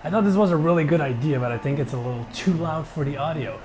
I thought this was a really good idea, but I think it's a little too loud for the audio.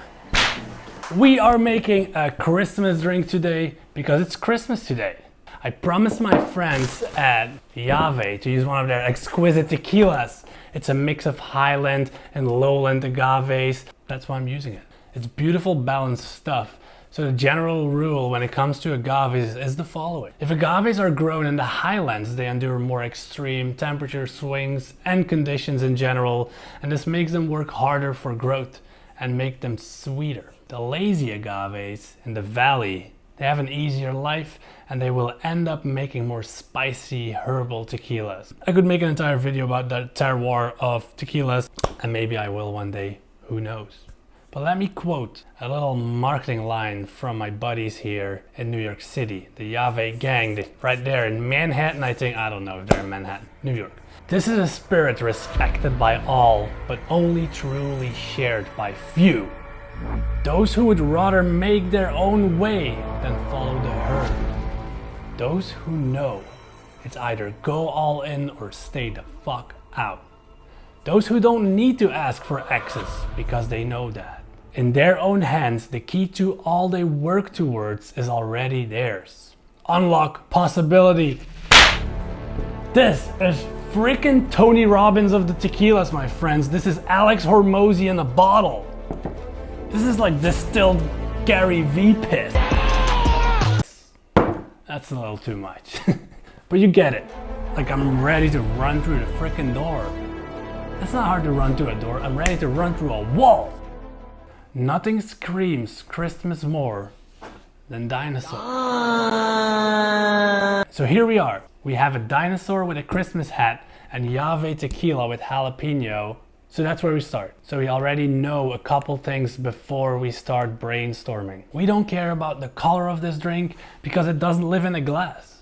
We are making a Christmas drink today because it's Christmas today. I promised my friends at Yave to use one of their exquisite tequilas. It's a mix of highland and lowland agaves. That's why I'm using it. It's beautiful, balanced stuff. So the general rule when it comes to agaves is the following. If agaves are grown in the highlands, they endure more extreme temperature swings and conditions in general, and this makes them work harder for growth and make them sweeter. The lazy agaves in the valley, they have an easier life and they will end up making more spicy herbal tequilas. I could make an entire video about the terroir of tequilas, and maybe I will one day, who knows. But let me quote a little marketing line from my buddies here in New York City, the Yave gang, right there in Manhattan, I think. I don't know if they're in Manhattan, New York. This is a spirit respected by all, but only truly shared by few. Those who would rather make their own way than follow the herd. Those who know it's either go all in or stay the fuck out. Those who don't need to ask for access because they know that. In their own hands, the key to all they work towards is already theirs. Unlock possibility. This is freaking Tony Robbins of the tequilas, my friends. This is Alex Hormozy in a bottle. This is like distilled Gary V piss. That's a little too much. But you get it. Like, I'm ready to run through the freaking door. It's not hard to run through a door. I'm ready to run through a wall. Nothing screams Christmas more than dinosaur. So here we are. We have a dinosaur with a Christmas hat and Yave Tequila with jalapeno. So that's where we start. So we already know a couple things before we start brainstorming. We don't care about the color of this drink because it doesn't live in a glass.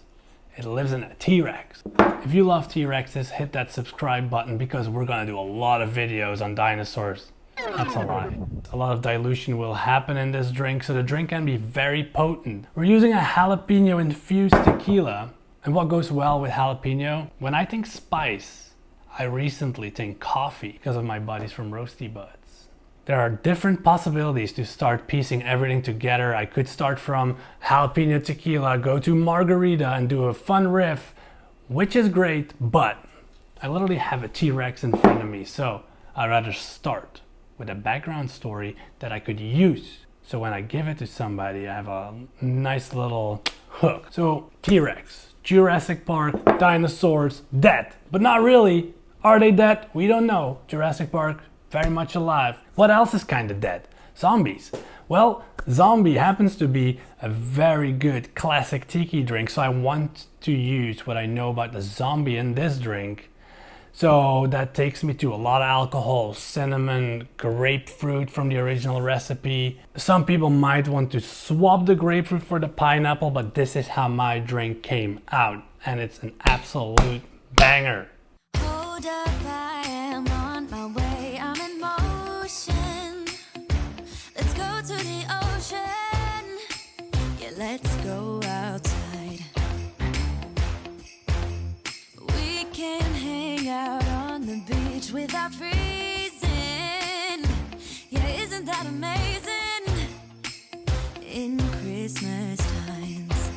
It lives in a T-Rex. If you love T-Rexes, hit that subscribe button because we're gonna do a lot of videos on dinosaurs. That's a lie. A lot of dilution will happen in this drink, so the drink can be very potent. We're using a jalapeno infused tequila. And what goes well with jalapeno? When I think spice, I recently think coffee because of my buddies from Roasty Buds. There are different possibilities to start piecing everything together. I could start from jalapeno tequila, go to margarita and do a fun riff, which is great, but I literally have a T-Rex in front of me, so I'd rather start with a background story that I could use. So when I give it to somebody, I have a nice little hook. So T-Rex, Jurassic Park, dinosaurs, dead. But not really. Are they dead? We don't know. Jurassic Park, very much alive. What else is kind of dead? Zombies. Well, zombie happens to be a very good classic tiki drink, so I want to use what I know about the zombie in this drink. So that takes me to a lot of alcohol, cinnamon, grapefruit from the original recipe. Some people might want to swap the grapefruit for the pineapple, but this is how my drink came out, and it's an absolute banger. Hold up, I am on my way, I'm in motion. Let's go to the ocean. Yeah, let's go outside. We can hang out on the beach without freezing. Yeah, isn't that amazing? In Christmas times,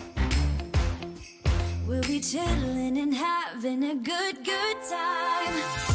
we'll be chilling and having a good time.